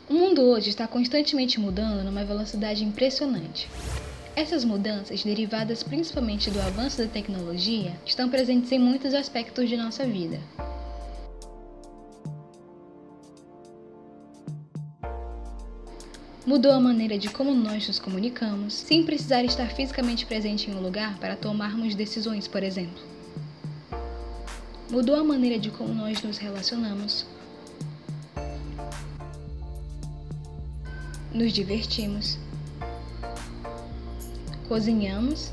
O mundo hoje está constantemente mudando numa velocidade impressionante. Essas mudanças, derivadas principalmente do avanço da tecnologia, estão presentes em muitos aspectos de nossa vida. Mudou a maneira de como nós nos comunicamos, sem precisar estar fisicamente presente em um lugar para tomarmos decisões, por exemplo. Mudou a maneira de como nós nos relacionamos, nos divertimos, cozinhamos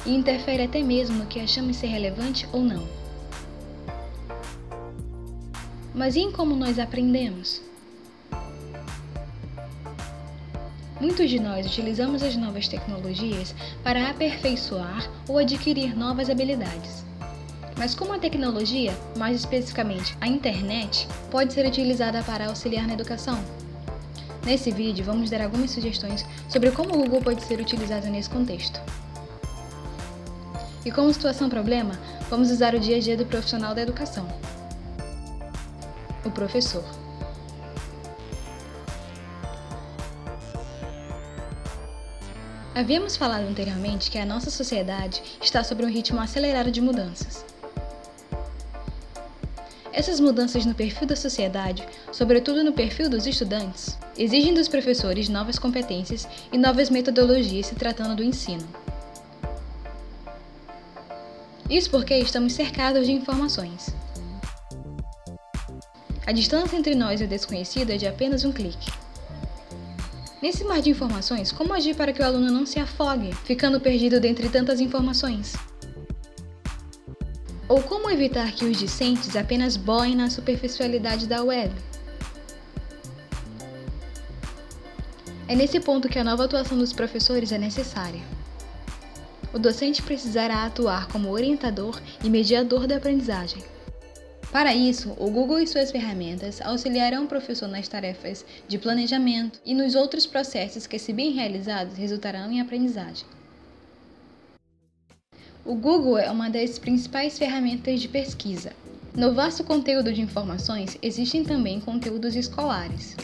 e interfere até mesmo no que achamos ser relevante ou não. Mas e em como nós aprendemos? Muitos de nós utilizamos as novas tecnologias para aperfeiçoar ou adquirir novas habilidades. Mas como a tecnologia, mais especificamente a internet, pode ser utilizada para auxiliar na educação? Nesse vídeo, vamos dar algumas sugestões sobre como o Google pode ser utilizado nesse contexto. E como situação-problema, vamos usar o dia a dia do profissional da educação, o professor. Havíamos falado anteriormente que a nossa sociedade está sob um ritmo acelerado de mudanças. Essas mudanças no perfil da sociedade, sobretudo no perfil dos estudantes, exigem dos professores novas competências e novas metodologias se tratando do ensino. Isso porque estamos cercados de informações. A distância entre nós e o desconhecido é de apenas um clique. Nesse mar de informações, como agir para que o aluno não se afogue, ficando perdido dentre tantas informações? Ou como evitar que os discentes apenas boiem na superficialidade da web? É nesse ponto que a nova atuação dos professores é necessária. O docente precisará atuar como orientador e mediador da aprendizagem. Para isso, o Google e suas ferramentas auxiliarão o professor nas tarefas de planejamento e nos outros processos que, se bem realizados, resultarão em aprendizagem. O Google é uma das principais ferramentas de pesquisa. No vasto conteúdo de informações, existem também conteúdos escolares.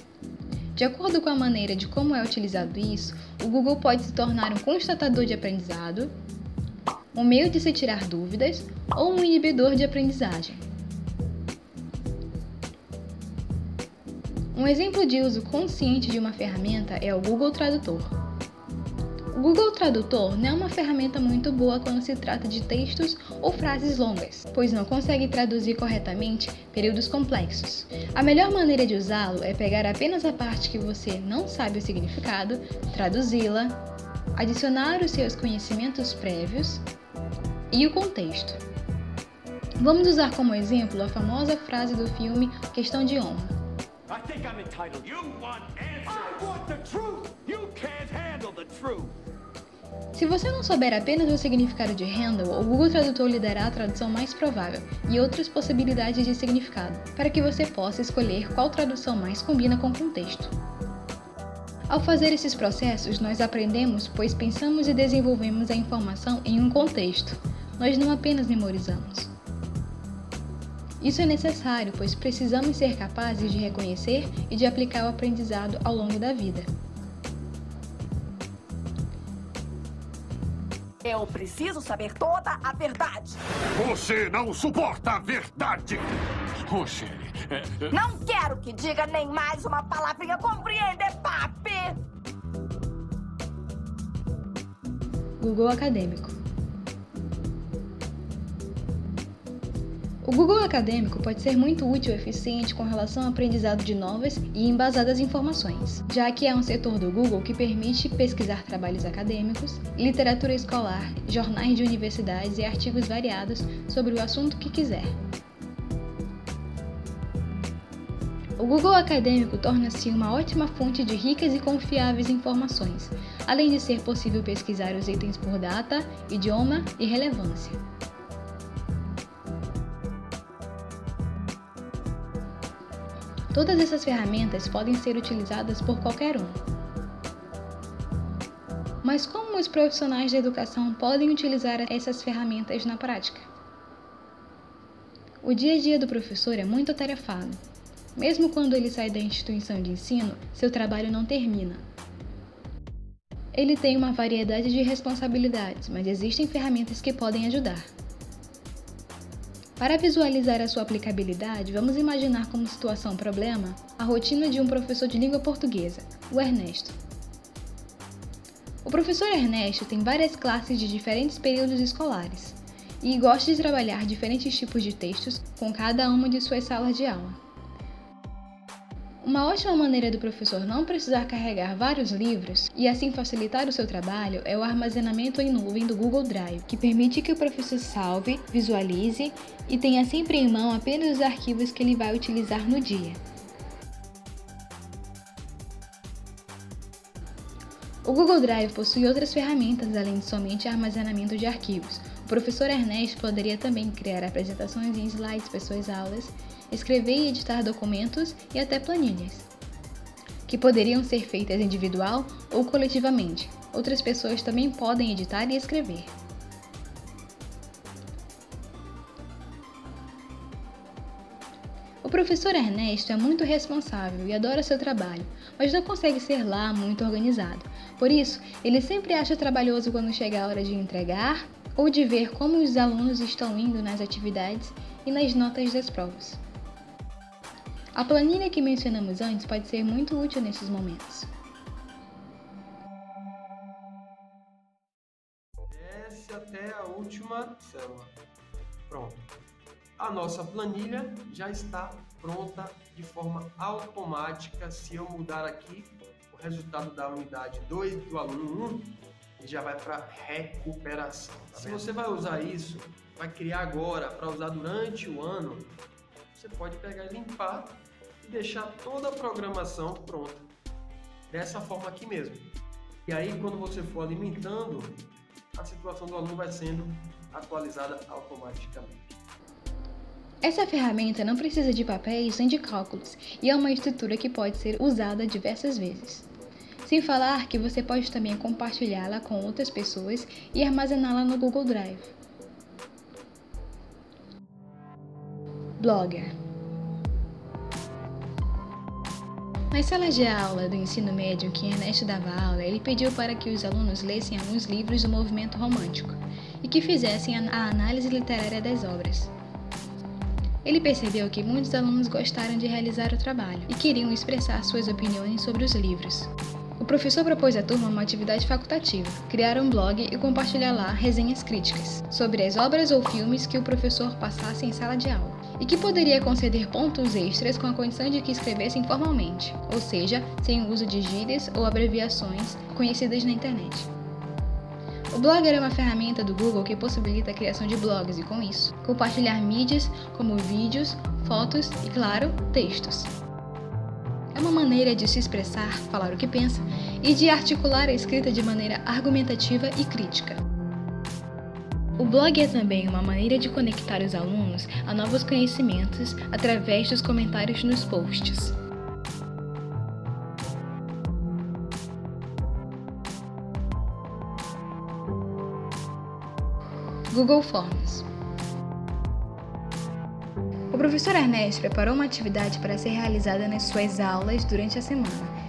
De acordo com a maneira de como é utilizado isso, o Google pode se tornar um constatador de aprendizado, um meio de se tirar dúvidas ou um inibidor de aprendizagem. Um exemplo de uso consciente de uma ferramenta é o Google Tradutor. O Google Tradutor não é uma ferramenta muito boa quando se trata de textos ou frases longas, pois não consegue traduzir corretamente períodos complexos. A melhor maneira de usá-lo é pegar apenas a parte que você não sabe o significado, traduzi-la, adicionar os seus conhecimentos prévios e o contexto. Vamos usar como exemplo a famosa frase do filme Questão de Honra. I think I'm entitled. You want answers. I want the truth. You can't handle the truth. Se você não souber apenas o significado de handle, o Google Tradutor lhe dará a tradução mais provável e outras possibilidades de significado, para que você possa escolher qual tradução mais combina com o contexto. Ao fazer esses processos, nós aprendemos, pois pensamos e desenvolvemos a informação em um contexto. Nós não apenas memorizamos. Isso é necessário, pois precisamos ser capazes de reconhecer e de aplicar o aprendizado ao longo da vida. Eu preciso saber toda a verdade. Você não suporta a verdade! Ô, Shelly, Não quero que diga nem mais uma palavrinha, compreende, papi? Google Acadêmico. O Google Acadêmico pode ser muito útil e eficiente com relação ao aprendizado de novas e embasadas informações, já que é um setor do Google que permite pesquisar trabalhos acadêmicos, literatura escolar, jornais de universidades e artigos variados sobre o assunto que quiser. O Google Acadêmico torna-se uma ótima fonte de ricas e confiáveis informações, além de ser possível pesquisar os itens por data, idioma e relevância. Todas essas ferramentas podem ser utilizadas por qualquer um. Mas como os profissionais da educação podem utilizar essas ferramentas na prática? O dia a dia do professor é muito atarefado. Mesmo quando ele sai da instituição de ensino, seu trabalho não termina. Ele tem uma variedade de responsabilidades, mas existem ferramentas que podem ajudar. Para visualizar a sua aplicabilidade, vamos imaginar como situação problema a rotina de um professor de língua portuguesa, o Ernesto. O professor Ernesto tem várias classes de diferentes períodos escolares e gosta de trabalhar diferentes tipos de textos com cada uma de suas salas de aula. Uma ótima maneira do professor não precisar carregar vários livros e assim facilitar o seu trabalho é o armazenamento em nuvem do Google Drive, que permite que o professor salve, visualize e tenha sempre em mão apenas os arquivos que ele vai utilizar no dia. O Google Drive possui outras ferramentas além de somente armazenamento de arquivos. O professor Ernesto poderia também criar apresentações em slides para suas aulas, escrever e editar documentos e até planilhas, que poderiam ser feitas individual ou coletivamente. Outras pessoas também podem editar e escrever. O professor Ernesto é muito responsável e adora seu trabalho, mas não consegue ser lá muito organizado. Por isso, ele sempre acha trabalhoso quando chega a hora de entregar ou de ver como os alunos estão indo nas atividades e nas notas das provas. A planilha que mencionamos antes pode ser muito útil nesses momentos. Desce até a última célula. Pronto. A nossa planilha já está pronta de forma automática. Se eu mudar aqui o resultado da unidade 2 do aluno 1, ele já vai para recuperação. Tá vendo? Se você vai usar isso, vai criar agora para usar durante o ano, você pode pegar e limpar e deixar toda a programação pronta. Dessa forma aqui mesmo. E aí, quando você for alimentando, a situação do aluno vai sendo atualizada automaticamente. Essa ferramenta não precisa de papéis nem de cálculos e é uma estrutura que pode ser usada diversas vezes. Sem falar que você pode também compartilhá-la com outras pessoas e armazená-la no Google Drive. Blogger. Nas salas de aula do ensino médio que Ernesto dava aula, ele pediu para que os alunos lessem alguns livros do movimento romântico e que fizessem a análise literária das obras. Ele percebeu que muitos alunos gostaram de realizar o trabalho e queriam expressar suas opiniões sobre os livros. O professor propôs à turma uma atividade facultativa, criar um blog e compartilhar lá resenhas críticas sobre as obras ou filmes que o professor passasse em sala de aula, e que poderia conceder pontos extras com a condição de que escrevessem formalmente, ou seja, sem o uso de gírias ou abreviações conhecidas na internet. O Blogger é uma ferramenta do Google que possibilita a criação de blogs e, com isso, compartilhar mídias como vídeos, fotos e, claro, textos. É uma maneira de se expressar, falar o que pensa e de articular a escrita de maneira argumentativa e crítica. O blog é também uma maneira de conectar os alunos a novos conhecimentos através dos comentários nos posts. Google Forms. O professor Ernesto preparou uma atividade para ser realizada nas suas aulas durante a semana.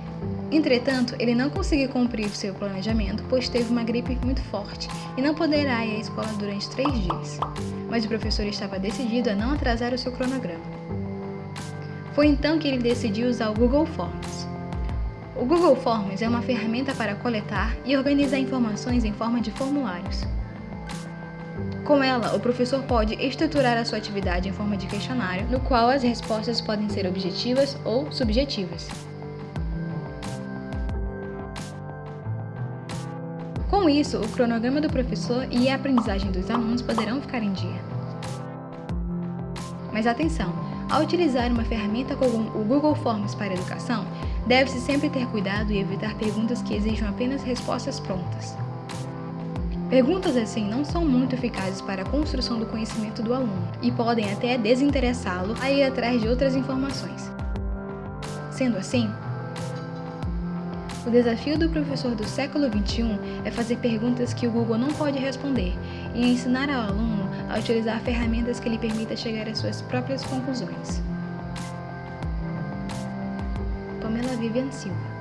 Entretanto, ele não conseguiu cumprir seu planejamento, pois teve uma gripe muito forte e não poderá ir à escola durante 3 dias. Mas o professor estava decidido a não atrasar o seu cronograma. Foi então que ele decidiu usar o Google Forms. O Google Forms é uma ferramenta para coletar e organizar informações em forma de formulários. Com ela, o professor pode estruturar a sua atividade em forma de questionário, no qual as respostas podem ser objetivas ou subjetivas. Com isso, o cronograma do professor e a aprendizagem dos alunos poderão ficar em dia. Mas atenção! Ao utilizar uma ferramenta como o Google Forms para a educação, deve-se sempre ter cuidado e evitar perguntas que exijam apenas respostas prontas. Perguntas assim não são muito eficazes para a construção do conhecimento do aluno e podem até desinteressá-lo a ir atrás de outras informações. Sendo assim, o desafio do professor do século XXI é fazer perguntas que o Google não pode responder e ensinar ao aluno a utilizar ferramentas que lhe permitam chegar às suas próprias conclusões. Pamela Vivian Silva.